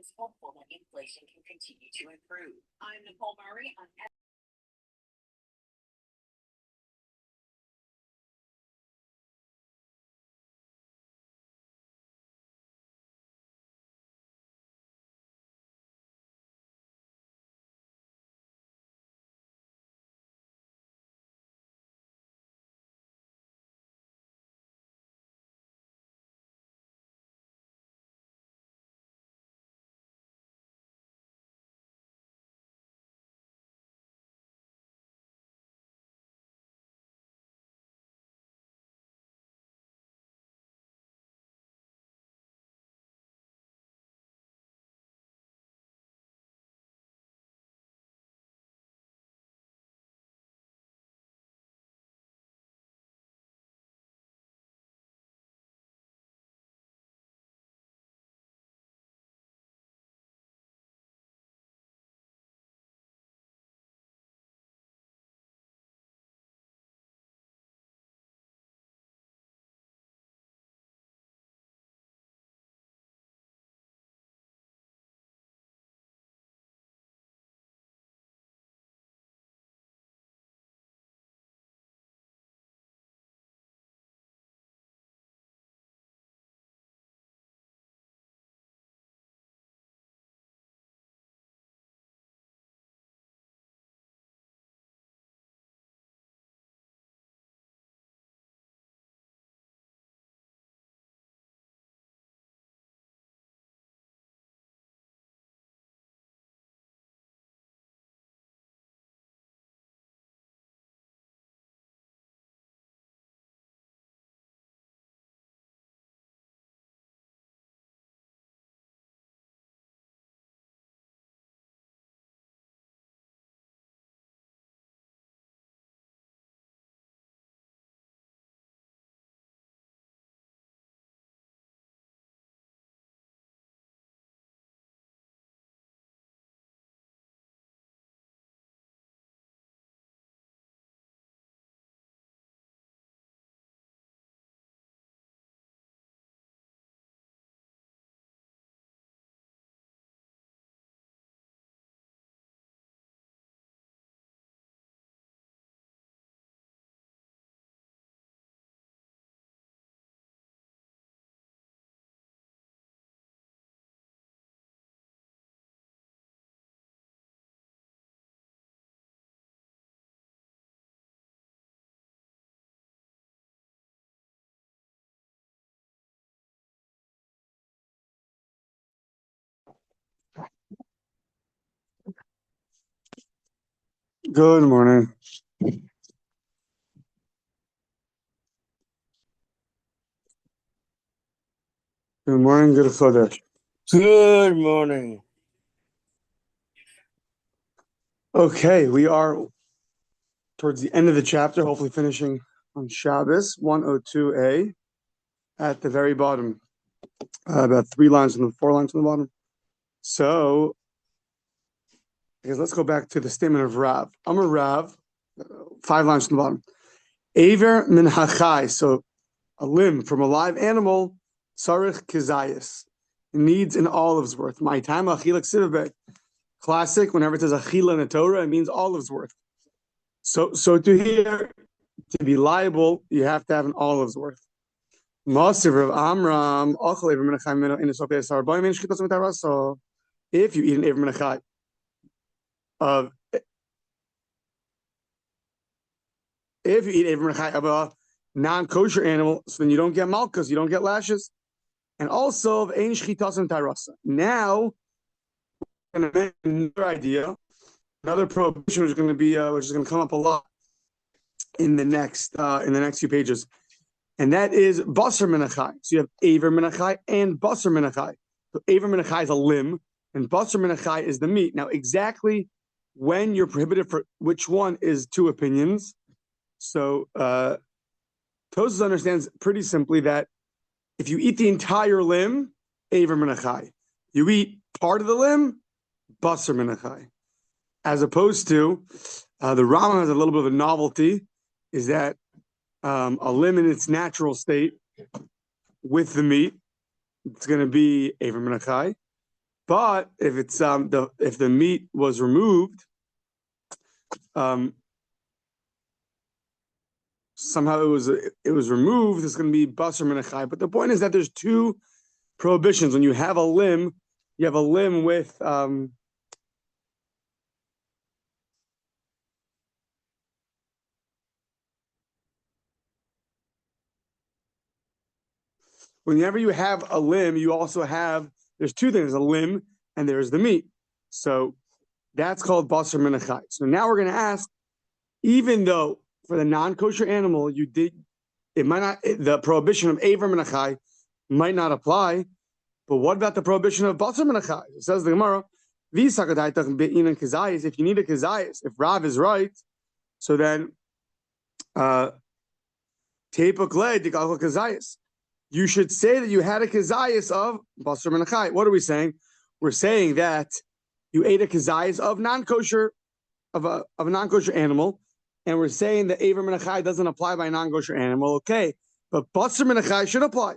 is hopeful that inflation can continue to improve. I'm Nicole Murray on Good morning. Good morning, good Chodesh. Good morning. Okay, we are towards the end of the chapter, hopefully finishing on Shabbos, 102a, at the very bottom, about 4 lines on the bottom. So, I guess let's go back to the statement of Rav. Amar Rav, 5 lines from the bottom. Aver min hachai, so a limb from a live animal, sarich kizayis, needs an olive's worth. My time achilak sivabeh. Classic, whenever it says achila in the Torah, it means olive's worth. So to be liable, you have to have an olive's worth. If you eat an Ever Menachai of a non-kosher animal, so then you don't get malchus, you don't get lashes. And also of ein shchitas and tairasa. Now, we're going to make another idea, another prohibition, which is going to come up a lot in the next few pages, and that is basar menachai. So you have aver menachai and basar menachai. So aver menachai is a limb, and basar menachai is the meat. Now, exactly when you're prohibited for which one is two opinions. So Tosfos understands pretty simply that if you eat the entire limb, aver menachai. You eat part of the limb, basar menachai. As opposed to the Rambam has a little bit of a novelty, is that a limb in its natural state with the meat, it's going to be aver menachai. But if it's if the meat was removed, somehow it was removed, it's going to be basar min achai. But the point is that there's two prohibitions. When you have a limb, you have a limb with whenever you have a limb, you also have, there's two things, a limb and there's the meat. So that's called basar min achai. So now we're going to ask, even though for the non-kosher animal, it might not, the prohibition of aver min achai might not apply, but what about the prohibition of basar min achai? It says the Gemara, if you need a kazayas, if Rav is right, so then you should say that you had a kazayas of basar min achai. What are we saying? We're saying that you ate a kazayas of non-kosher, of a non-kosher animal, and we're saying that aver min achai doesn't apply by a non-kosher animal. Okay, but basar min achai should apply.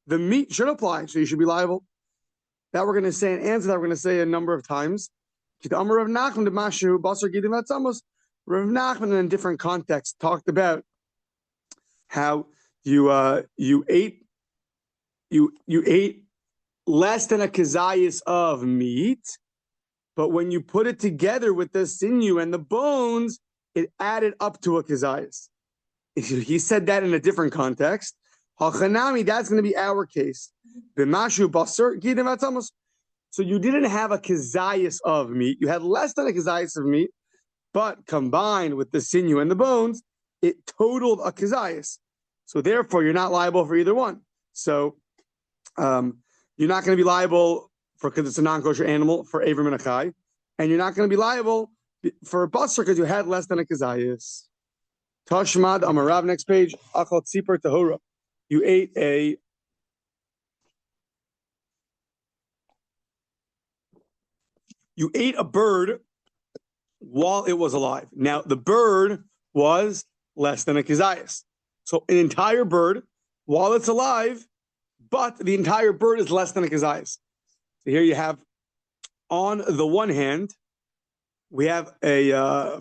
The meat should apply, so you should be liable. That we're going to say, and answer that we're going to say a number of times. Rav Nachman, in different contexts, talked about how you ate less than a kazayas of meat, but when you put it together with the sinew and the bones, it added up to a kazayas. He said that in a different context. Hachanami, that's going to be our case. B'mashu basar gidim v'atzamos. So you didn't have a kazayas of meat. You had less than a kazayas of meat, but combined with the sinew and the bones, it totaled a kazayas. So therefore, you're not liable for either one. So you're not going to be liable because it's a non-kosher animal for aver min achai, and you're not going to be liable for a basar because you had less than a kazayas. Tashmad Amarav, next page. Achal tzipor tahora. You ate a bird while it was alive. Now, the bird was less than a kazayas. So an entire bird while it's alive, but the entire bird is less than a kazayas. So here you have, on the one hand, we have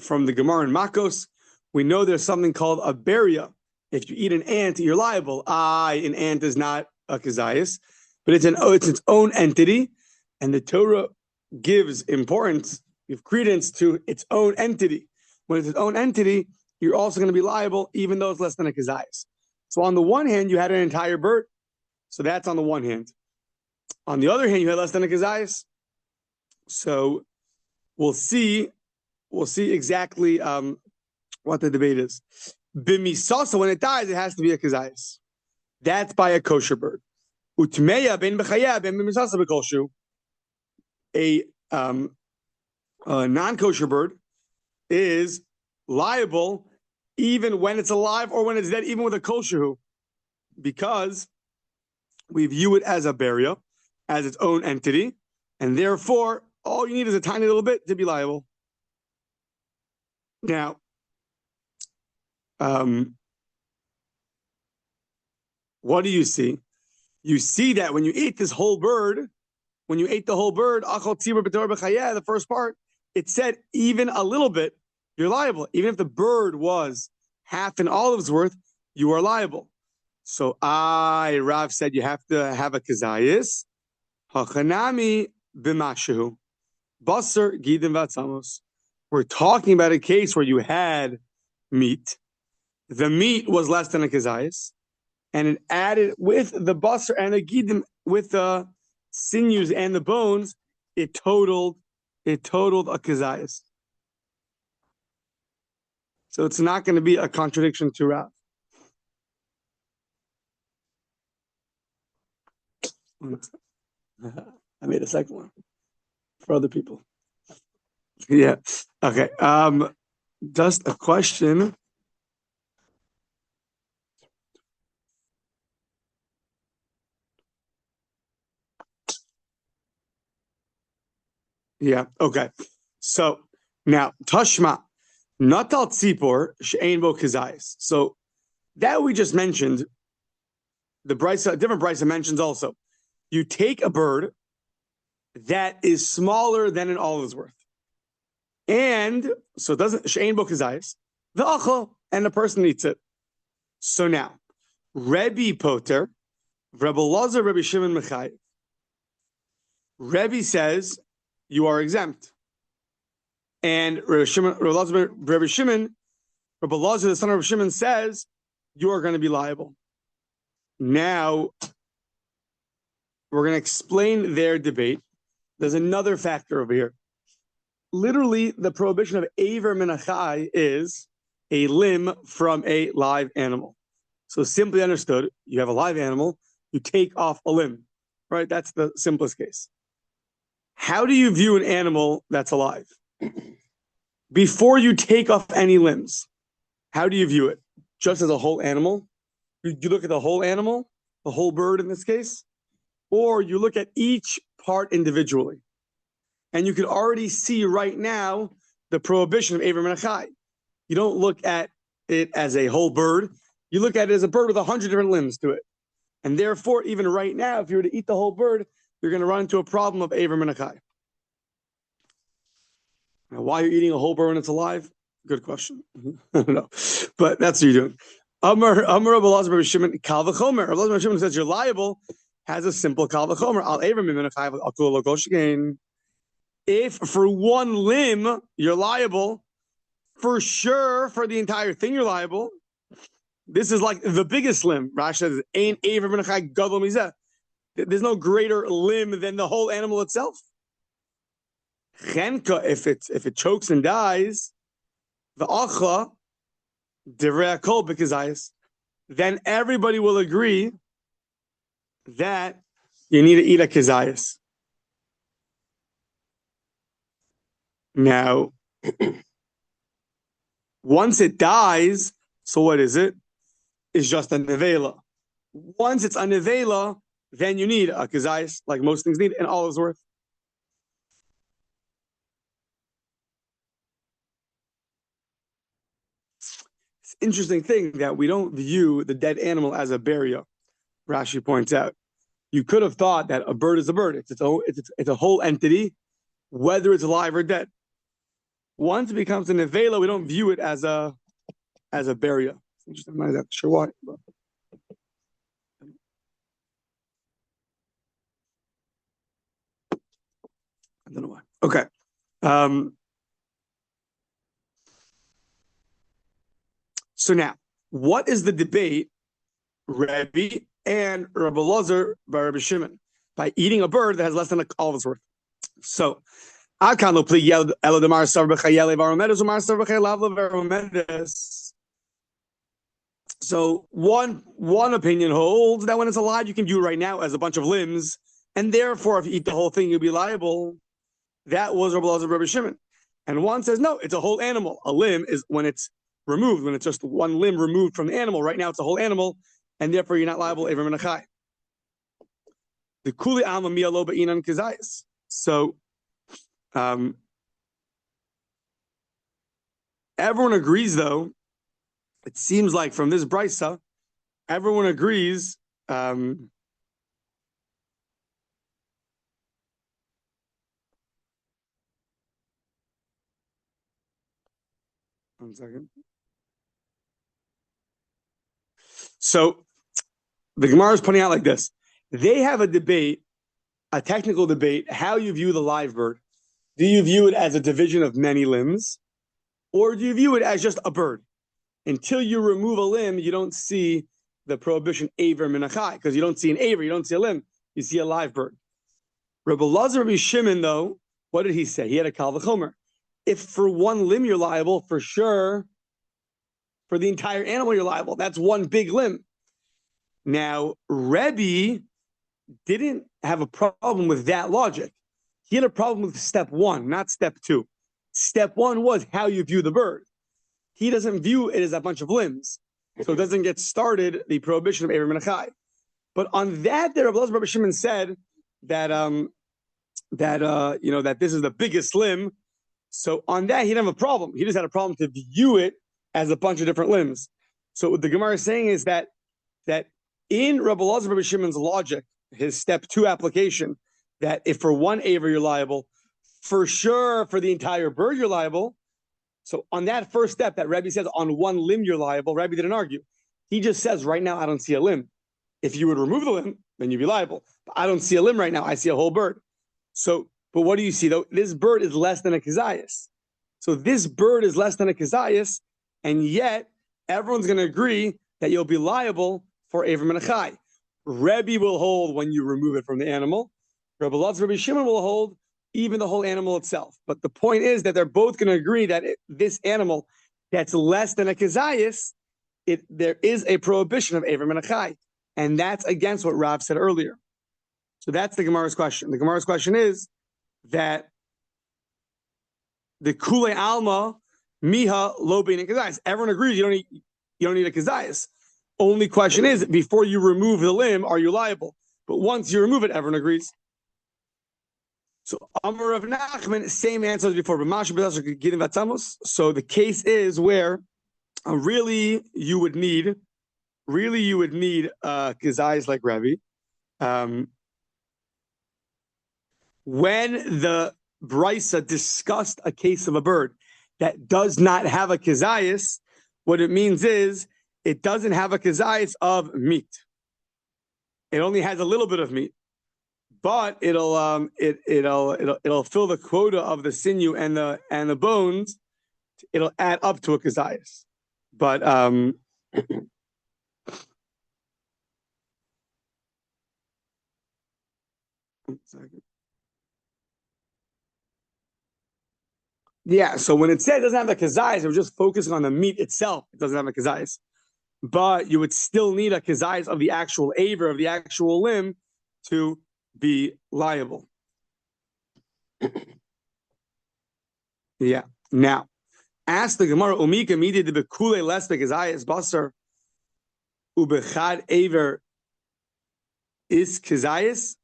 from the Gemara in Makos, we know there's something called a beria. If you eat an ant, you're liable. An ant is not a kazayas, but it's its own entity, and the Torah gives importance, gives credence to its own entity. When it's its own entity, you're also going to be liable, even though it's less than a kazayas. So on the one hand, you had an entire bird, so that's on the one hand. On the other hand, you had less than a kazayas. So we'll see exactly what the debate is. B'misasa, when it dies, it has to be a kazayas. That's by a kosher bird. Utmeya ben b'chaya ben b'misasa b'kolshu. A non-kosher bird is liable even when it's alive or when it's dead, even with a kosher, because we view it as a beria, as its own entity, and therefore all you need is a tiny little bit to be liable. Now, what do you see? You see that when you eat this whole bird, the first part, it said even a little bit, you're liable. Even if the bird was half an olive's worth, you are liable. So Rav said you have to have a kazayas. Hachanami b'mashu. Basar gidim v'atzamos. We're talking about a case where you had meat. The meat was less than a kazayas, and it added with the basar and the gidim, with the sinews and the bones, it totaled a kazayas. So it's not going to be a contradiction to Rav. I made a second one for other people. Yeah. Okay. Just a question. Yeah. Okay. So now Tashma, Natal Tzipor she'ein bo kazayas. So that we just mentioned, the brisa, different brisa mentions also. You take a bird that is smaller than an olive's worth. And so it doesn't, she'ein bo kazayis, the achla, and the person eats it. So now, Rebbe Poter, Rebbe Lazar, Rebbe Shimon Mechayev. Rebbe says you are exempt. And Rebbe Lazar, the son of Rebbe Shimon, says you are going to be liable. Now, we're going to explain their debate. There's another factor over here. Literally, the prohibition of Aver Menachai is a limb from a live animal. So simply understood, you have a live animal, you take off a limb, right? That's the simplest case. How do you view an animal that's alive? Before you take off any limbs, how do you view it? Just as a whole animal? You look at the whole animal, the whole bird in this case, or you look at each part individually. And you can already see right now the prohibition of Aver Menachai. You don't look at it as a whole bird. You look at it as a bird with 100 different limbs to it. And therefore, even right now, if you were to eat the whole bird, you're going to run into a problem of Aver Menachai. Now, why you're eating a whole bird when it's alive? Good question. I don't know. But that's what you're doing. Amar Rabbi Lazar Rabbi Shimon, Kal v'chomer. Rabbi Lazar Rabbi Shimon says you're liable, has a simple Kal v'chomer. Al Aver Menachai, Al kol lo koshein. If for one limb you're liable, for sure for the entire thing you're liable. This is like the biggest limb. Rashi says, "Ein Aver Menachai gadol mizeh." There's no greater limb than the whole animal itself. Chenka, if it chokes and dies, the achla divrei hakol b'kazayis, then everybody will agree that you need to eat a kazayis. Now, once it dies, so what is it? It's just a nevela. Once it's a nevela, then you need a kazayis, like most things need, and all is worth. It's an interesting thing that we don't view the dead animal as a burial. Rashi points out. You could have thought that a bird is a bird. It's a whole entity, whether it's alive or dead. Once it becomes a nevela, we don't view it as a burial. It's interesting. I'm not sure why. But. I don't know why. Okay. So now, what is the debate, Rebbe and Rabbi Lazar by Rabbi Shimon, by eating a bird that has less than a olive's worth? So, so one opinion holds that when it's alive, you can view it right now as a bunch of limbs, and therefore, if you eat the whole thing, you'll be liable. That was Rabbi Lazar, Rabbi Shimon. And one says, no, it's a whole animal. A limb is when it's removed, when it's just one limb removed from the animal. Right now, it's a whole animal, and therefore, you're not liable. Aver Menachai. The kuli alma mialo ba'inan kazayis. So, everyone agrees, though. It seems like from this brisa, everyone agrees. One second. So the Gemara is pointing out like this. They have a debate, a technical debate, how you view the live bird. Do you view it as a division of many limbs? Or do you view it as just a bird? Until you remove a limb, you don't see the prohibition Aver Menachai, because you don't see an Aver, you don't see a limb, you see a live bird. Rabbi Lazar Rabbi Shimon, though, what did he say? He had a Kal v'chomer. If for one limb you're liable, for sure, for the entire animal you're liable. That's one big limb. Now, Rebbe didn't have a problem with that logic. He had a problem with step one, not step two. Step one was how you view the bird. He doesn't view it as a bunch of limbs. So it doesn't get started, the prohibition of Aver Menachai. But on that, Rabbi Lazar Rabbi Shimon said that that this is the biggest limb. So on that, he didn't have a problem. He just had a problem to view it as a bunch of different limbs. So what the Gemara is saying is that in Rabbi Lazar Rabbi Shimon's logic, his step two application, that if for one aver you're liable, for sure for the entire bird you're liable. So on that first step that Rabbi says on one limb you're liable, Rabbi didn't argue. He just says right now I don't see a limb. If you would remove the limb, then you'd be liable. But I don't see a limb right now. I see a whole bird. So, but what do you see though? This bird is less than a kazayas. So this bird is less than a kazayas, and yet everyone's going to agree that you'll be liable for aver menachai. Rebbe will hold when you remove it from the animal. Rabbi Shimon will hold even the whole animal itself. But the point is that they're both going to agree that this animal that's less than a kazayas, there is a prohibition of aver menachai, and that's against what Rav said earlier. So that's the Gemara's question. The Gemara's question is that the Kulei Alma Miha Lo Bein Kazayas. Everyone agrees you don't need a kazayas. Only question is, before you remove the limb, are you liable? But once you remove it, everyone agrees. So Amar Rav Nachman, same answer as before. So the case is where really you would need kazayas like Rabbi. When the Brisa discussed a case of a bird that does not have a kazayas, what it means is it doesn't have a kazayas of meat. It only has a little bit of meat, but it'll fill the quota of the sinew and the bones. It'll add up to a kazayas. But one second. Yeah, so when it says it doesn't have the kazayas, we're just focusing on the meat itself. It doesn't have a kazayas. But you would still need a kazayas of the actual aver, of the actual limb, to be liable. Yeah. Now, ask the Gemara, Umika midi de bekule less kazayas basar ubechad aver is kazayas?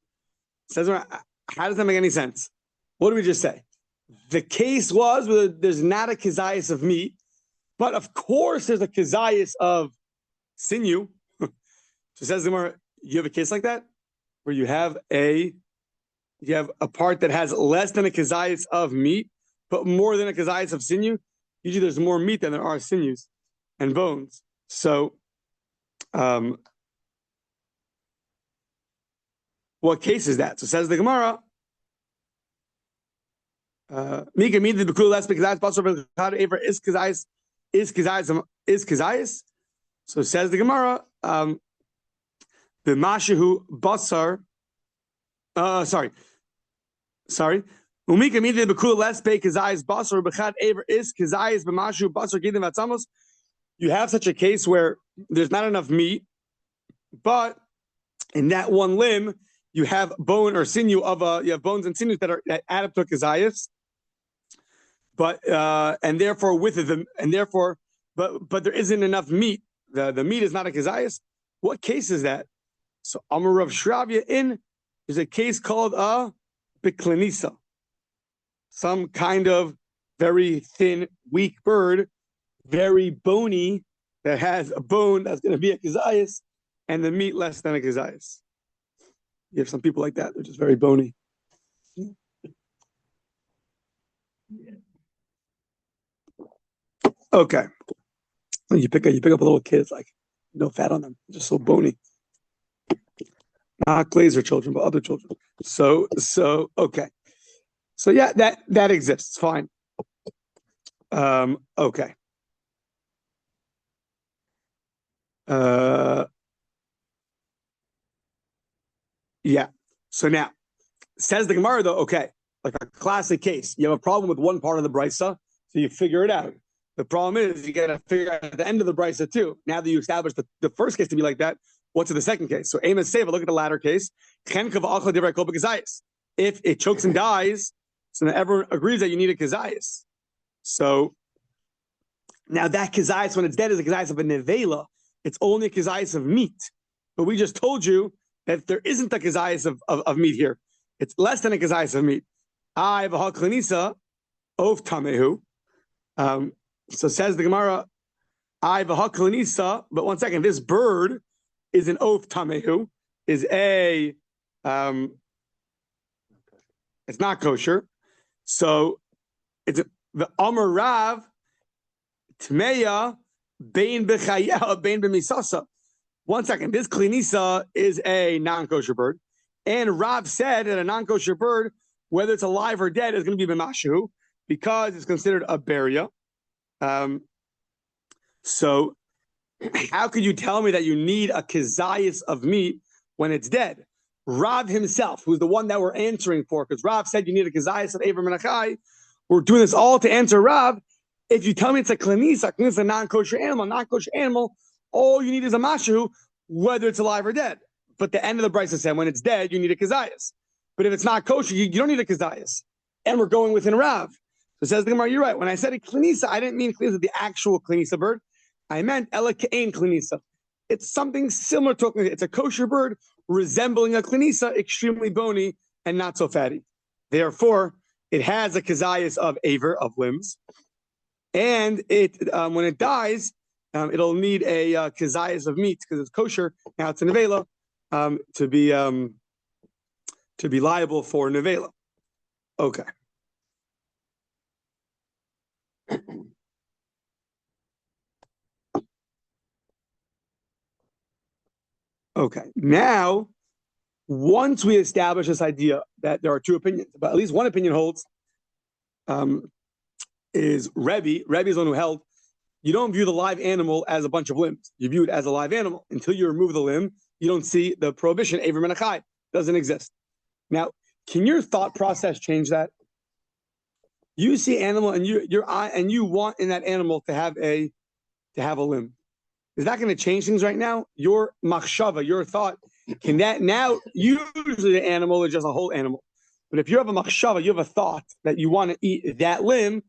Says, how does that make any sense? What did we just say? The case was where there's not a kazayas of meat, but of course there's a kazayas of sinew. So says the Gemara, you have a case like that where you have a part that has less than a kazayas of meat, but more than a kazayas of sinew. Usually there's more meat than there are sinews and bones. So, what case is that? So says the Gemara. Mika means the bekul less because possible is kazayas. So says the Gemara, the mashahu basar. Sorry. Umika means the bekul less pay kazayas basar bechad aver is kazayas b'mashahu basar gidim vatzamos. You have such a case where there's not enough meat, but in that one limb you have bone or sinew you have bones and sinews that add up to kazayas. But and therefore but there isn't enough meat. The meat is not a kazayas. What case is that? So Amar Rav Shravya is a case called a biklanisa, some kind of very thin, weak bird, very bony, that has a bone that's going to be a kazayas, and the meat less than a kazayas. You have some people like that, they're just very bony. Okay. You pick up a little kid, it's like no fat on them, just so bony. Not Gleizer children, but other children. So okay. So yeah, that exists. Fine. Okay. Yeah. So now, says the Gemara though, okay, like a classic case. You have a problem with one part of the brisa, so you figure it out. The problem is you got to figure out at the end of the brisa too. Now that you established the first case to be like that, what's in the second case? So Amos Seva, look at the latter case. If it chokes and dies, so now everyone agrees that you need a kazayas. So now that kazayas, when it's dead, is a kazayas of a nevela. It's only a kazayas of meat. But we just told you that there isn't a kazayas of meat here. It's less than a kazayas of meat. I have a haklanisa of tamehu. So says the Gemara, I have a haklanisa, but one second, this bird is an of tamehu, is a It's not kosher. So it's the Amar Rav Tmeya Bein B'Chaya Bein B'Misasa. 1 second. This klinisa is a non-kosher bird, and Rav said that a non-kosher bird, whether it's alive or dead, is going to be b'mashu because it's considered a beria. So how could you tell me that you need a kizayis of meat when it's dead? Rav himself, who's the one that we're answering for, because Rav said you need a kizayis of Aver Menachai. We're doing this all to answer Rav. If you tell me it's a klinisa is a non-kosher animal, all you need is a mashu, whether it's alive or dead. But the end of the brisa said when it's dead, you need a kizayis. But if it's not kosher, you don't need a kizayis. And we're going within Rav. So says the Gemara, you're right. When I said a klinisa, I didn't mean klinisa, the actual klinisa bird. I meant ela ke'ein klinisa. It's something similar to a klinisa. It's a kosher bird resembling a klinisa, extremely bony and not so fatty. Therefore, it has a kizayis of aver, of limbs. And it when it dies, it'll need a kizayis of meat because it's kosher. Now it's a nevela to be liable for nevela. Okay. Okay. Now, once we establish this idea that there are two opinions, but at least one opinion holds, is Rebbe. Rebbe is the one who held you don't view the live animal as a bunch of limbs. You view it as a live animal. Until you remove the limb, you don't see the prohibition. Aver Menachai doesn't exist. Now, can your thought process change that? You see animal and you want in that animal to have a limb. Is that going to change things right now? Your machshava, your thought, can that now, usually the animal is just a whole animal. But if you have a machshava, you have a thought that you want to eat that limb,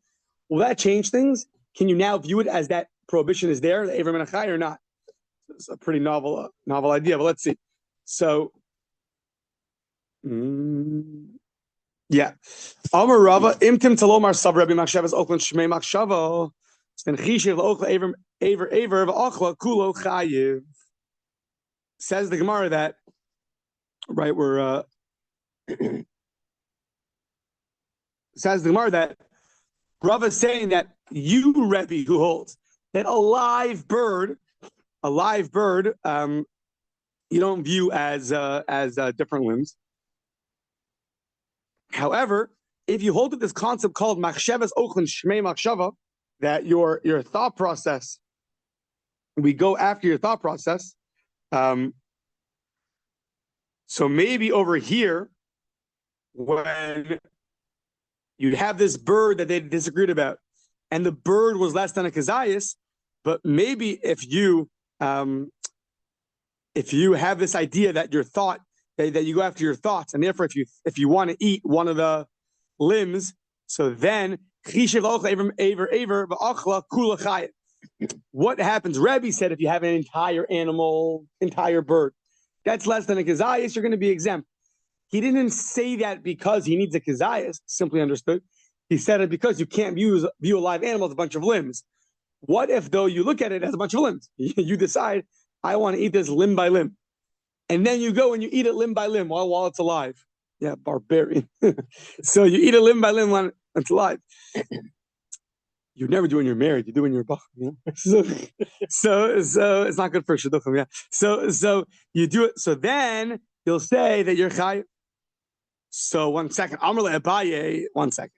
will that change things? Can you now view it as that prohibition is there, the Aver Menachai, or not? It's a pretty novel idea, but let's see. So, yeah. Amar Rava, imtim talomar sav Rabbi Machshavas Oakland Shmei Machshava. Then chishiv l'ochla aver v'ochla kulo chayiv. Says the Gemara that, right? Says the Gemara that Rava is saying that you, Rebbe, who holds that a live bird, you don't view as different limbs. However, if you hold to this concept called machshavas ochlin shmei machshava, that your thought process, we go after your thought process. So maybe over here, when you have this bird that they disagreed about, and the bird was less than a kazayas, but maybe if you have this idea that your thought that you go after your thoughts, and therefore if you want to eat one of the limbs, so then what happens? Rebbe said if you have an entire bird that's less than a kazayas, you're going to be exempt. He didn't say that because he needs a kazayas, simply understood. He said it because you can't view a live animal as a bunch of limbs. What if, though, you look at it as a bunch of limbs? You decide, I want to eat this limb by limb. And then you go and you eat it limb by limb while it's alive. Yeah, barbarian. So you eat it limb by limb when it's alive. You never do when you're married. You do when you're bach. You know? So it's not good for shidduchim. Yeah. So you do it. So then you'll say that you're chayiv. So 1 second. Amar le'abaye. 1 second.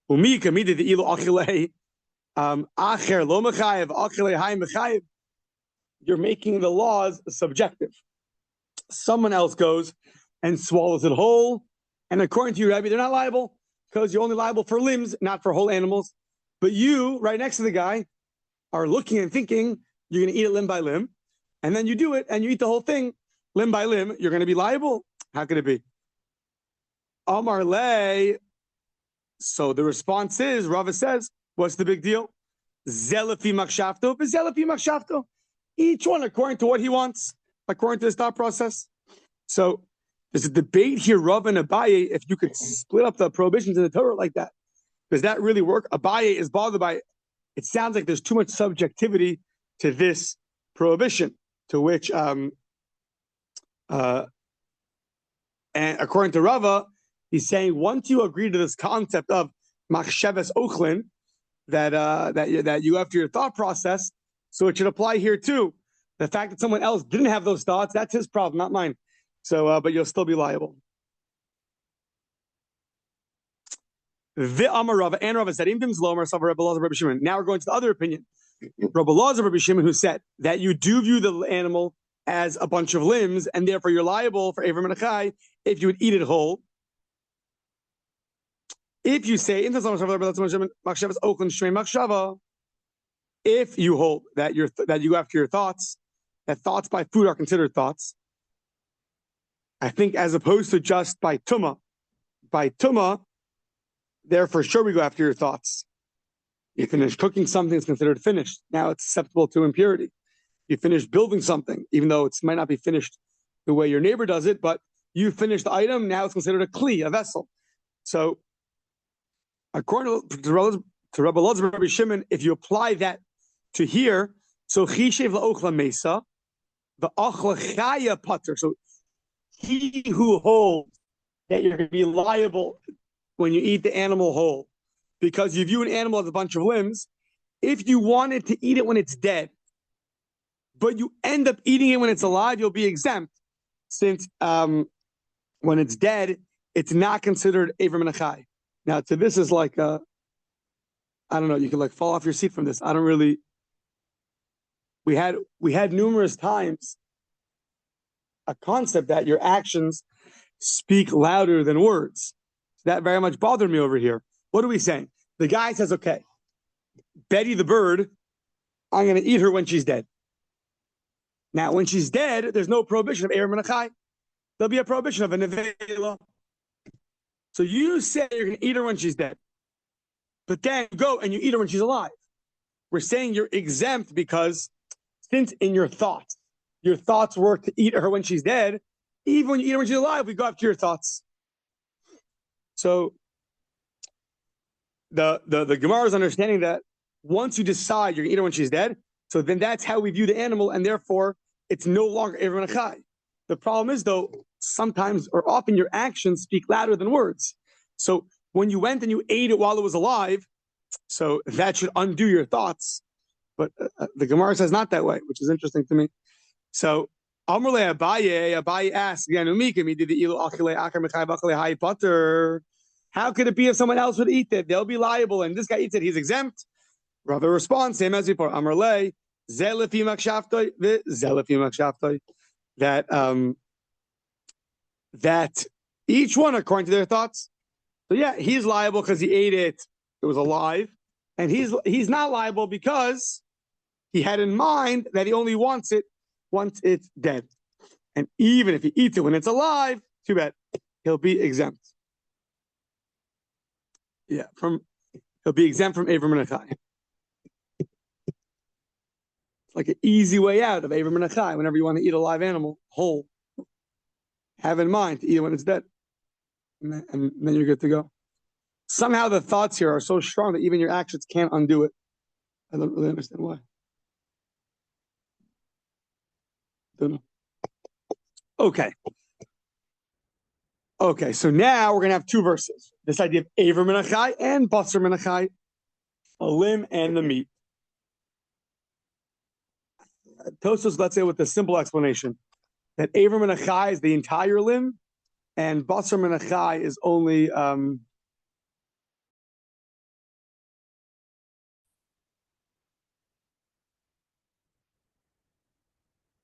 Umi kamida the ilu achilei acher lo mechayiv achilei hay mechayiv. You're making the laws subjective. Someone else goes and swallows it whole, and according to you, Rabbi, they're not liable because you're only liable for limbs, not for whole animals. But you, right next to the guy, are looking and thinking you're going to eat it limb by limb, and then you do it and you eat the whole thing limb by limb. You're going to be liable. How could it be? Amar le. So the response is, Rava says, what's the big deal? Zelafi makshafto, zelafi makshafto. Each one according to what he wants, according to his thought process. So there's a debate here, Rav and Abaye, if you could split up the prohibitions in the Torah like that. Does that really work? Abaye is bothered by it. It sounds like there's too much subjectivity to this prohibition, to which, and according to Rava, He's saying once you agree to this concept of machsheves ochlin, that you have to your thought process, so it should apply here too. The fact that someone else didn't have those thoughts, that's his problem, not mine. So, but you'll still be liable. The Amar Rava and Rava said, now we're going to the other opinion. Rabbi Dovid Rabbi Shimon, who said that you do view the animal as a bunch of limbs, and therefore you're liable for Avram and Achai if you would eat it whole. If you say, if you hold that you after your thoughts, that thoughts by food are considered thoughts, I think as opposed to just by tumah. By tumah, there for sure we go after your thoughts. You finish cooking something, it's considered finished. Now it's susceptible to impurity. You finish building something, even though it might not be finished the way your neighbor does it, but you finished the item, now it's considered a kli, a vessel. So according to Rabbi Dovid Rabbi Shimon, if you apply that to here, so chishev la'ochla mesa, the ochla chaya pater. So he who holds that you're going to be liable when you eat the animal whole, because you view an animal as a bunch of limbs. If you wanted to eat it when it's dead, but you end up eating it when it's alive, you'll be exempt, since when it's dead, it's not considered Avram and Achai. Now, to this is like, I don't know, you could like fall off your seat from this. I don't really. We had numerous times a concept that your actions speak louder than words. That very much bothered me over here. What are we saying? The guy says, okay, Betty the bird, I'm going to eat her when she's dead. Now, when she's dead, there's no prohibition of Avram and Achai. There'll be a prohibition of a nevela. So you say you're going to eat her when she's dead, but then you go and you eat her when she's alive. We're saying you're exempt because since in your thoughts were to eat her when she's dead, even when you eat her when she's alive, we go after your thoughts. So the Gemara is understanding that once you decide you're going to eat her when she's dead, so then that's how we view the animal, and therefore it's no longer Avram and Achai. The problem is, though, sometimes or often your actions speak louder than words. So when you went and you ate it while it was alive, so that should undo your thoughts. But the Gemara says not that way, which is interesting to me. So Amrle Abaye asks again, how could it be if someone else would eat it? They'll be liable, and this guy eats it, he's exempt. Rava responds, same as before. Amrle Zelefi Makshaftoi, Zelefi Makshaftoi. That each one according to their thoughts. So yeah, he's liable because he ate it; it was alive, and he's not liable because he had in mind that he only wants it once it's dead. And even if he eats it when it's alive, too bad, he'll be exempt. Yeah, he'll be exempt from Avram and Achai. It's like an easy way out of Avram and Achai. Whenever you want to eat a live animal whole, have in mind to eat it when it's dead, and then you're good to go. Somehow the thoughts here are so strong that even your actions can't undo it. I don't really understand why. Don't know. Okay, so now we're going to have two verses. This idea of Avram and Achai and Basar and Achai, a limb and the meat. Tosfos, let's say with a simple explanation, that Avram and Achai is the entire limb, and Basar and Achai is only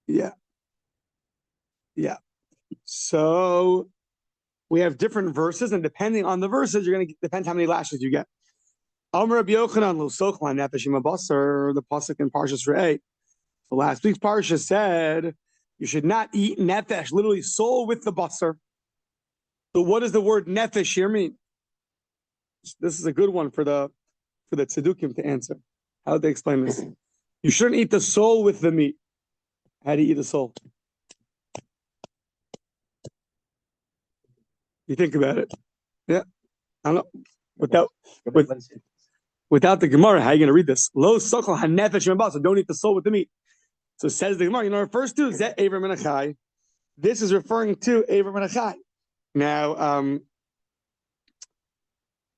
yeah. So we have different verses, and depending on the verses, you're going to depend how many lashes you get. Amar Rabbi Yochanan lo sochlan nefesh im basar, the pasuk in Parshas Re'eh. So last week's parsha said you should not eat nefesh, literally soul with the basar. So what does the word nefesh here mean? This is a good one for the tzedukim to answer. How would they explain this? You shouldn't eat the soul with the meat. How do you eat the soul? You think about it. Yeah. I don't know. Without the Gemara, how are you going to read this? Lo sochal hanefesh im basar. Don't eat the soul with the meat. So says the Gemara, refers to Zeh Avram and Achai. This is referring to Avram and Achai. Now,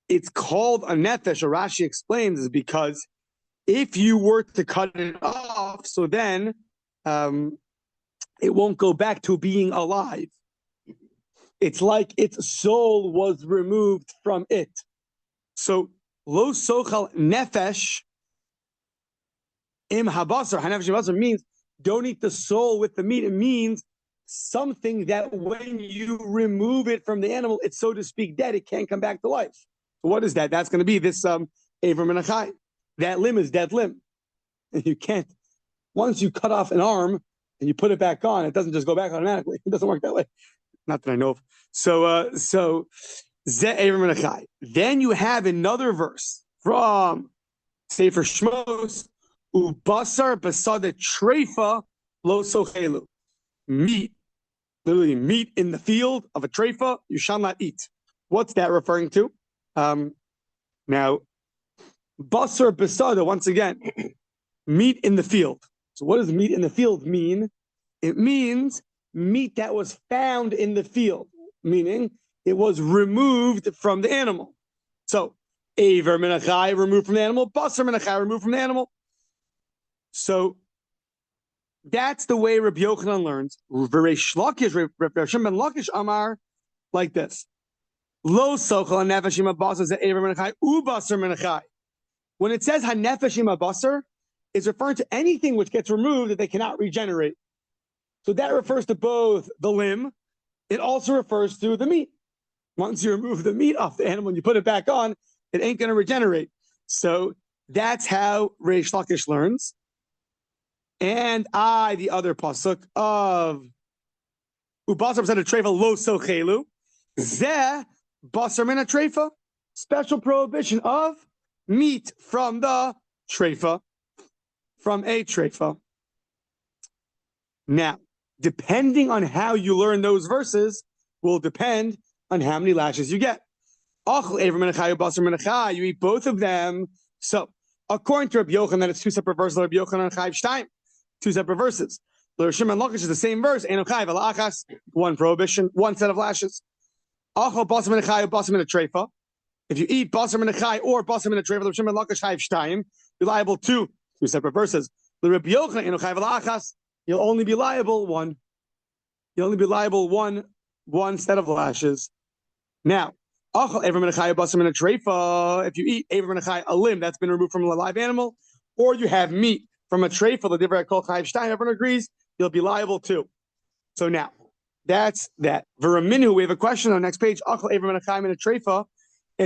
it's called a nefesh, or Rashi explains, is because if you were to cut it off, so then it won't go back to being alive. It's like its soul was removed from it. So, lo sochal nefesh im habasar. Hanefesh im habasar means don't eat the soul with the meat. It means something that when you remove it from the animal, it's, so to speak, dead. It can't come back to life. So what is that? That's going to be this Avram and Achai. That limb is dead limb. And you can't, once you cut off an arm and you put it back on, it doesn't just go back automatically. It doesn't work that way. Not that I know of. So Ze Avram and Achai. Then you have another verse from Sefer Shmos, Ubasar Basada Treifa Lo Sochelu. Meat, literally meat in the field of a treifa, you shall not eat. What's that referring to? Now, basar besada, once again, meat in the field. So what does meat in the field mean? It means meat that was found in the field, meaning it was removed from the animal. So, aver menachai removed from the animal, basar menachai removed from the animal. So, that's the way Rabbi Yochanan learns. Rabbi Shimon ben Lakish Amar like this: Lo sochal hanefesh basar ze aver menachai ubasar menachai. When it says hanefesh basar, it's referring to anything which gets removed that they cannot regenerate. So that refers to both the limb. It also refers to the meat. Once you remove the meat off the animal and you put it back on, it ain't going to regenerate. So that's how Reish Lakish learns. And the other pasuk of Ubasar said a treifa lo sochelu, Zeh basar min treifa, special prohibition of meat from the treifa, from a treifa. Now, depending on how you learn those verses, will depend on how many lashes you get. You eat both of them. So, according to Rabbi Yochanan, it's two separate verses. Rabbi Yochanan Chayiv Shtayim. Two separate verses. The Shimon Lakish is the same verse. One prohibition, one set of lashes. If you eat basar menachai or basar menachai, the Shimon Lakish Chayiv Shtayim, you're liable to two separate verses. The Rabbi Yochanan you'll only be liable one. You'll only be liable one set of lashes. Now, if you eat a limb that's been removed from a live animal, or you have meat from a treifa, the divrei kol chayiv shtayim, everyone agrees, you'll be liable too. So now, that's that. V'raminu, we have a question on the next page. If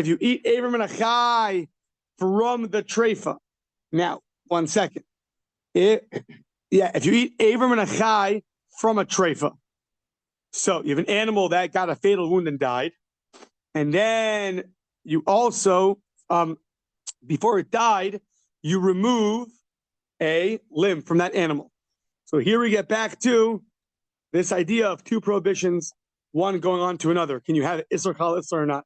you eat aver menachai from the treifa. Now, 1 second. If you eat aver menachai from a treifa. So you have an animal that got a fatal wound and died. And then you also, before it died, you remove a limb from that animal. So here we get back to this idea of two prohibitions, one going on to another. Can you have Isser Chal Isser or not?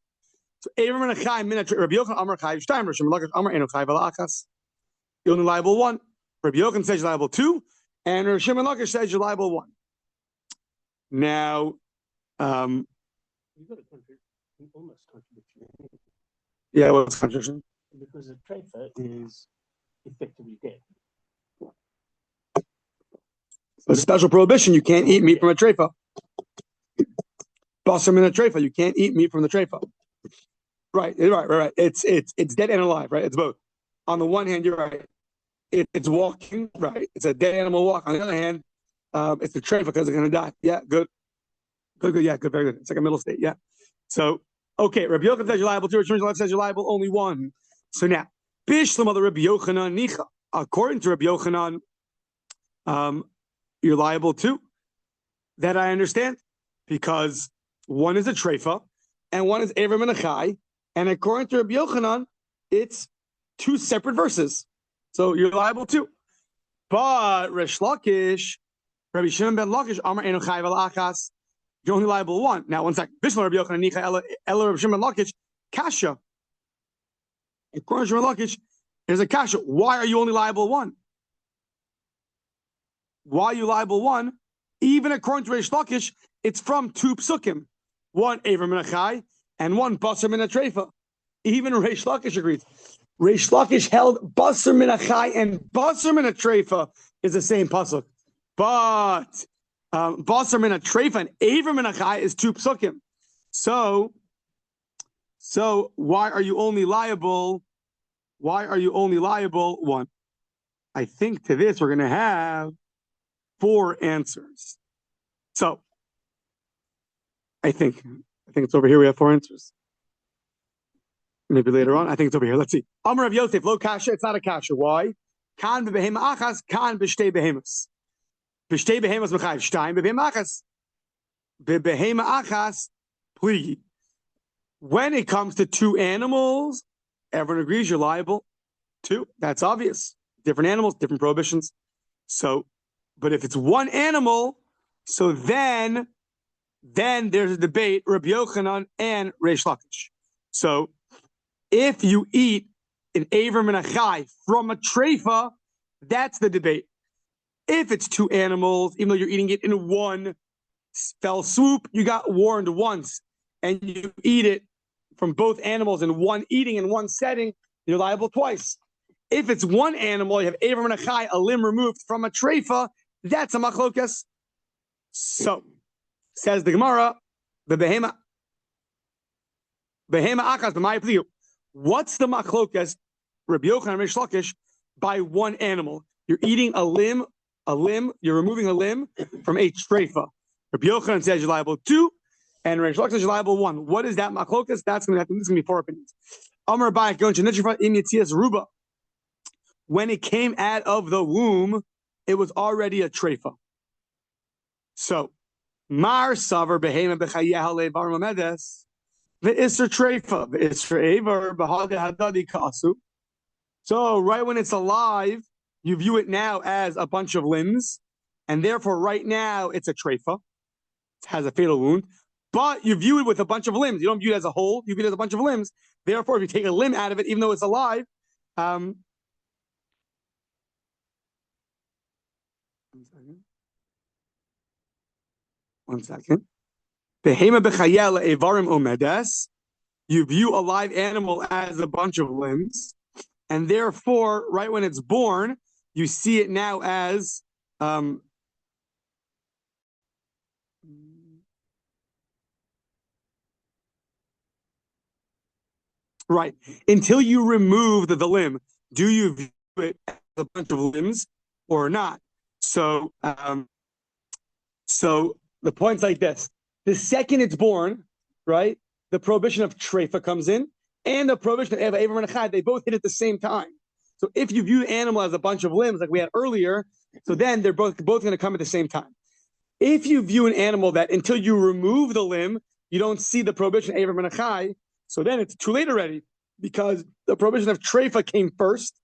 So Rabbi Yochanan Amar Chayiv Shtayim, Rabbi Shimon Lakish Amar Eno Chayiv Alachas. You're only liable one. Rabbi Yochanan says you're liable two, and Rabbi Shimon Lakish says you're liable one. Now, You got a almost contradiction. yeah, what's contradiction? Because a treifa is effectively dead. A special prohibition: you can't eat meat from a treifa. Basar min a treifa, you can't eat meat from the treifa. Right. It's dead and alive, right? It's both. On the one hand, you're right. It's walking, right? It's a dead animal walk. On the other hand, it's the treifa because they're going to die. Yeah, good. Yeah, good, very good. It's like a middle state. Yeah. So, okay, Rabbi Yochanan says you're liable two. Rabbi Shimon says you're liable only one. So now, Bishlam of the Rabbi Yochanan Nicha. According to Rabbi Yochanan, you're liable two. That I understand, because one is a treifa and one is aver menachai, and according to Rabbi Yochanan, it's two separate verses. So you're liable too. But Resh Lakish, Rabbi Shimon ben Lakish, Amar Eno Chayiv Alachas, you're only liable one. Now, 1 second. Bishlam Rabbi Yochanan Nicha Ela Rabbi Shimon ben Lakish, Kasha. According to Rabbi Lakish, there's a kasha. Why are you only liable one? Why are you liable one? Even according to Reish Lakish, it's from two psukim. One aver menachai and one basar min treifa. Even Reish Lakish agrees. Reish Lakish held Basar min achai and Basar min atrefa is the same pasuk, but Basar min atrefa and Aver min achai is 2 psukim. So why are you only liable? Why are you only liable 1? I think to this we're going to have 4 answers. So I think it's over here. We have 4 answers. Maybe later on. I think it's over here. Let's see. Amar of Yosef, lo kasha. It's not a kasha. Why? Kan bebehema achas, kan b'shtei behemas. B'shtei behemas mechayiv. Shtayim bebehema achas. Bebehema achas, pligi. When it comes to 2 animals, everyone agrees you're liable. 2. That's obvious. Different animals, different prohibitions. So, but if it's 1 animal, so then there's a debate, Rabbi Yochanan and Reish Lakish. So, if you eat an Aver min achai from a treifa, that's the debate. If it's 2 animals, even though you're eating it in 1 fell swoop, you got warned once, and you eat it from both animals in 1 eating in 1 setting, you're liable twice. If it's 1 animal, you have Aver min achai, a limb removed from a treifa, that's a machlokas. So, says the Gemara, the behema akas b'maya pliu. What's the machlokas, Rabbi Yochanan and Reish Lakish, by 1 animal? You're eating a limb, you're removing a limb from a treifa. Rabbi Yochanan says you're liable 2, and Reish Lakish says you're liable 1. What is that machlokas? This is going to be 4 opinions. Amar Bayek going to Nitrifa im Yitzias Ruba. When it came out of the womb, it was already a treifa. So, Mar Savar Behema Bechayah Levar Mamedes. The Isser Treifa, the Isser Aver, Bahaga Hadadi Kasu. So, right when it's alive, you view it now as a bunch of limbs, and therefore, right now, it's a Treifa. It has a fatal wound, but you view it with a bunch of limbs. You don't view it as a whole, you view it as a bunch of limbs. Therefore, if you take a limb out of it, even though it's alive, one second. Behema b'chayel evarim omedes. You view a live animal as a bunch of limbs, and therefore, right when it's born, you see it now as right. Until you remove the limb, do you view it as a bunch of limbs or not? So, so the point's like this. The second it's born, right, the prohibition of treifa comes in, and the prohibition of Aver min achai, they both hit at the same time. So if you view the animal as a bunch of limbs, like we had earlier, so then they're both going to come at the same time. If you view an animal that until you remove the limb, you don't see the prohibition of Aver min achai, so then it's too late already, because the prohibition of treifa came first.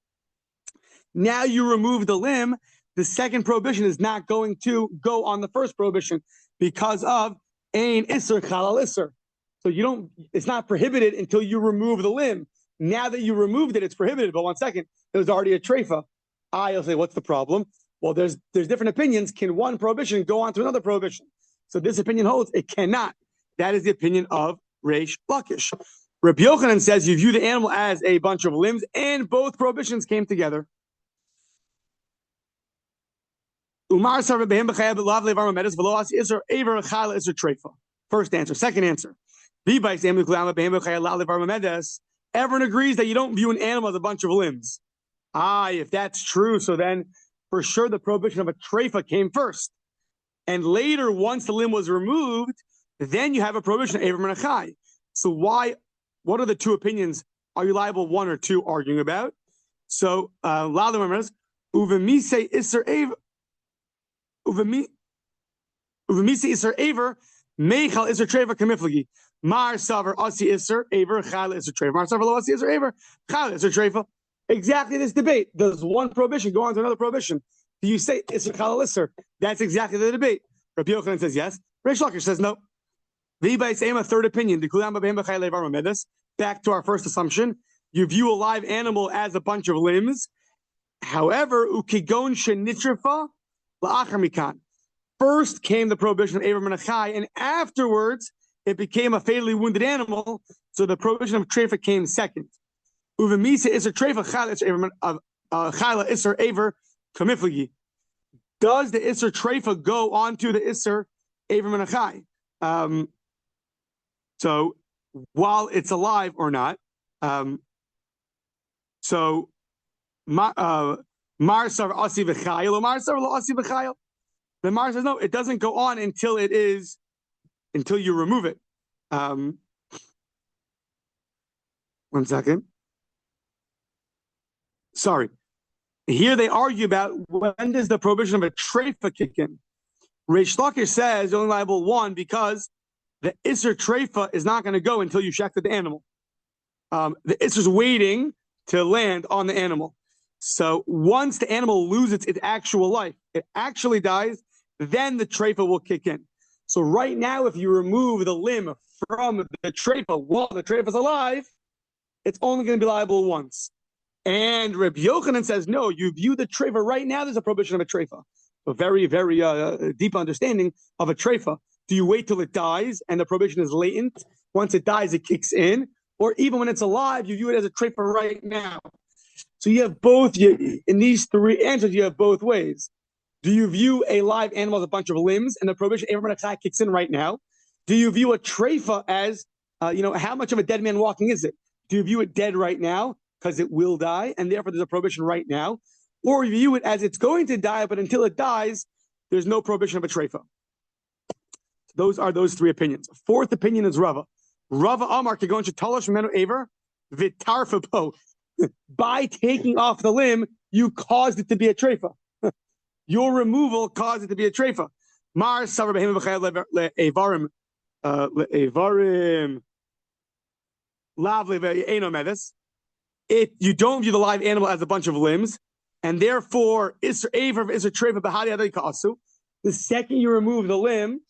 Now you remove the limb, the second prohibition is not going to go on the first prohibition because of Ein Isser Chalal Isser. So you don't, it's not prohibited until you remove the limb. Now that you removed it, it's prohibited. But 1 second, it was already a treifa. I'll say, what's the problem? Well, there's different opinions. Can one prohibition go on to another prohibition? So this opinion holds it cannot. That is the opinion of Reish Lakish. Rabbi Yochanan says you view the animal as a bunch of limbs, and both prohibitions came together. First answer. Second answer. Everyone agrees that you don't view an animal as a bunch of limbs. If that's true, so then for sure the prohibition of a treifa came first. And later, once the limb was removed, then you have a prohibition of Aver min achai. So what are the 2 opinions? Are you liable 1 or 2 arguing about? So, Uvemise Isser Aver. Uvemise Isser Aver, Meichal Isser Treva Kamiflagi. Mar Savar Asi Isser Aver, Chal Isser Treva. Mar Savar Lo Asi Isser Aver, Chal Isser Treva. Exactly this debate. Does one prohibition go on to another prohibition? Do you say Isser Chal Isser? That's exactly the debate. Rabbi Yochanan says yes. Reish Lakish says no. V'ibay same a third opinion. Back to our first assumption. You view a live animal as a bunch of limbs. However, ukigon shenitrifa la'achar mikan. First came the prohibition of Aver min achai, and afterwards it became a fatally wounded animal, so the prohibition of treifa came second. Uvemisa iser treifa chala iser aver kamifligi. Does the iser treifa go onto the iser aver menachai? So while it's alive or not. So Mar Sar Asi V'chayil or Mar Sar Lo Asi V'chayil. The Mar says no, it doesn't go on until you remove it. 1 second. Sorry. Here they argue about when does the prohibition of a treifa kick in. Reish Lakish says you're only liable one because the Isser treifa is not going to go until you shechted the animal. The Isser's waiting to land on the animal. So once the animal loses its actual life, it actually dies, then the treifa will kick in. So right now, if you remove the limb from the treifa while the treifa is alive, it's only going to be liable once. And Rabbi Yochanan says, no, you view the treifa right now, there's a prohibition of a treifa. A very, very deep understanding of a treifa. Do you wait till it dies and the prohibition is latent? Once it dies, it kicks in. Or even when it's alive, you view it as a treifa right now. So you have both. In these three answers, you have both ways. Do you view a live animal as a bunch of limbs and the prohibition everyone attack kicks in right now? Do you view a treifa as, how much of a dead man walking is it? Do you view it dead right now because it will die and therefore there's a prohibition right now? Or you view it as it's going to die, but until it dies, there's no prohibition of a treifa. Those are those three opinions. Fourth opinion is Rava. Rava Amar Kegon Shetalash Menu Aver Vitarfapo. By taking off the limb, you caused it to be a treifa. Your removal caused it to be a treifa. Mar Savar Behim Evarim Evarim Lavle Ve'eno Medes. You don't view the live animal as a bunch of limbs, and therefore Isser Aver Isser Treifa Bahadi Adai Kasu. The second you remove the limb,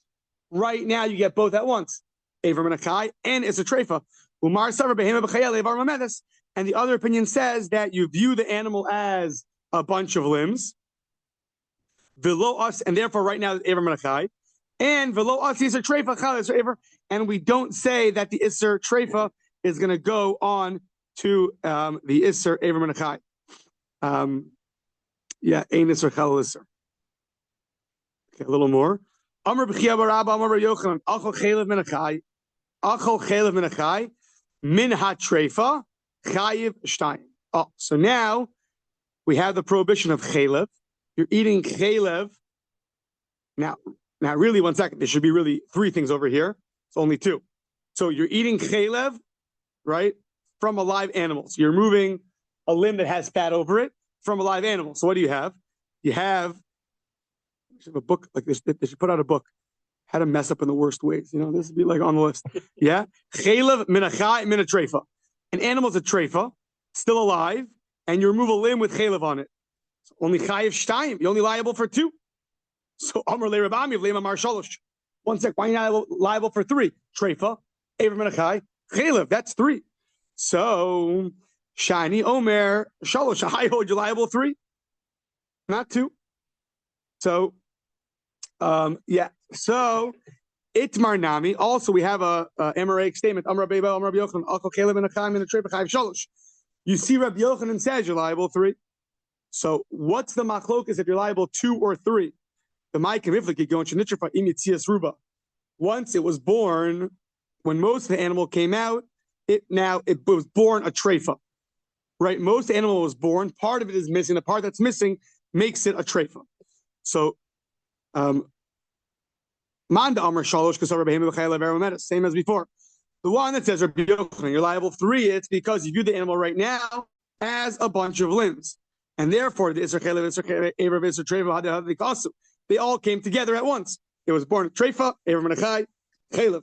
right now you get both at once. Aver Menachai and Isser Treifa. Umar Savar Behim B'chayel Evarim Medes. And the other opinion says that you view the animal as a bunch of limbs. Below us, and therefore right now Ever Menachai. And below us Isser Treifa, Chal Isser Ever. And we don't say that the Isser Treifa is going to go on to the Isser Ever Menachai. Ein Isser Chal Isser. Okay, a little more. Amar B'chia Barabba, Amar Yochanan, Achol Chelev Menachai, Achol Chelev Menachai, Min HaTreifa, Chayiv Shtayim. Oh, so now we have the prohibition of chelev. You're eating chelev. Now, really, 1 second. There should be really three things over here. It's only two. So you're eating chelev, right, from a live animal. So you're removing a limb that has fat over it from a live animal. So what do you have? You have a book like this. They should put out a book. How to mess up in the worst ways. This would be like on the list. Yeah, chelev minachai minatreifa. An animal's a treifa, still alive, and you remove a limb with chelev on it. So only chayiv shtayim. You're only liable for two. So amar le rabami v'leim amar shalosh. 1 sec. Why are you not liable for three? Treifa, aver menachai, chelev. That's three. So shani omer shalosh. You're liable three, not two. So So Itmar Nami. Also, we have a Emoraic statement. Amar Beba, Amar Rabbi Yochanan, Achol Chelev and Achayim in a Treifa Chayiv Shalosh. You see, Rabbi Yochanan says you're liable three. So, what's the machlokas if you're liable two or three? The Ma'akim Iflik going Shenitrifa Im Yitzias Ruba. Once it was born, when most of the animal came out, it was born a treifa. Right? Most animal was born. Part of it is missing. The part that's missing makes it a treifa. So, Manda Amar Shalosh Kasar Behim B'chayel Ever Medes. Same as before. The one that says Rabbi Yochanan, you're liable three, it's because you view the animal right now as a bunch of limbs. And therefore, the Isser Chelev, Isser Ever, Isser Treifa, Hadei Kasu, they all came together at once. It was born Treifa, Ever Menachai, Chelev.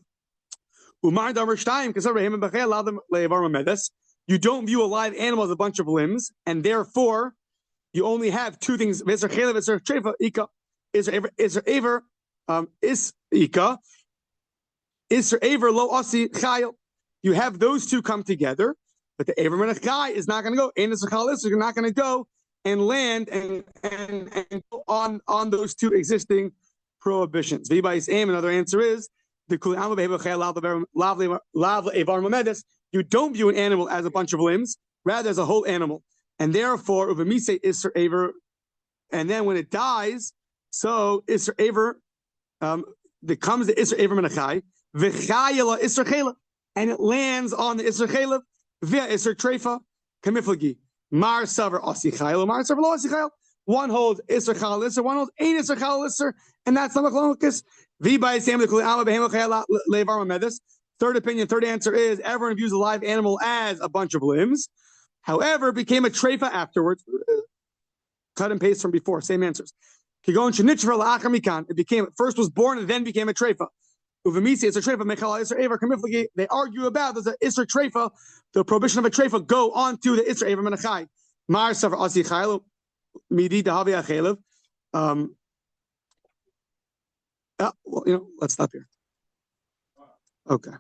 Umar Damar Shtayim Kasar Behim B'chayel Ladam Le'evar Medes. You don't view a live animal as a bunch of limbs, and therefore, you only have two things: Isser Chelev, Isser Treifa, Ika, Isser Ever. Is Ika, Isser Aver Lo Asi Chayil. You have those two come together, but the Aver Menachai is not going to go. And Isser Chal Isser, you're not going to go and land and go on those two existing prohibitions. V'Bais Aim. Another answer is the you don't view an animal as a bunch of limbs, rather as a whole animal. And therefore, uvemise isser aver, and then when it dies, so isser aver, becomes the isser aver menachai, v'chayela isser chela, and it lands on the isser chela, via isser treifa, kamiflagi, mar saver osi chayela, mar saver lo osi chayela. One holds isser chal isser, one holds ein isser chal isser, and that's the machlokes. Third opinion, third answer is everyone views a live animal as a bunch of limbs. However, it became a treifa afterwards. Cut and paste from before, same answers. It became, first was born and then became a treifa. They argue about does the isser treifa, the prohibition of a treifa, go on to the isser aver menachai. Mar savar asi chayil midi dahavi achelev. Well, let's stop here. Okay.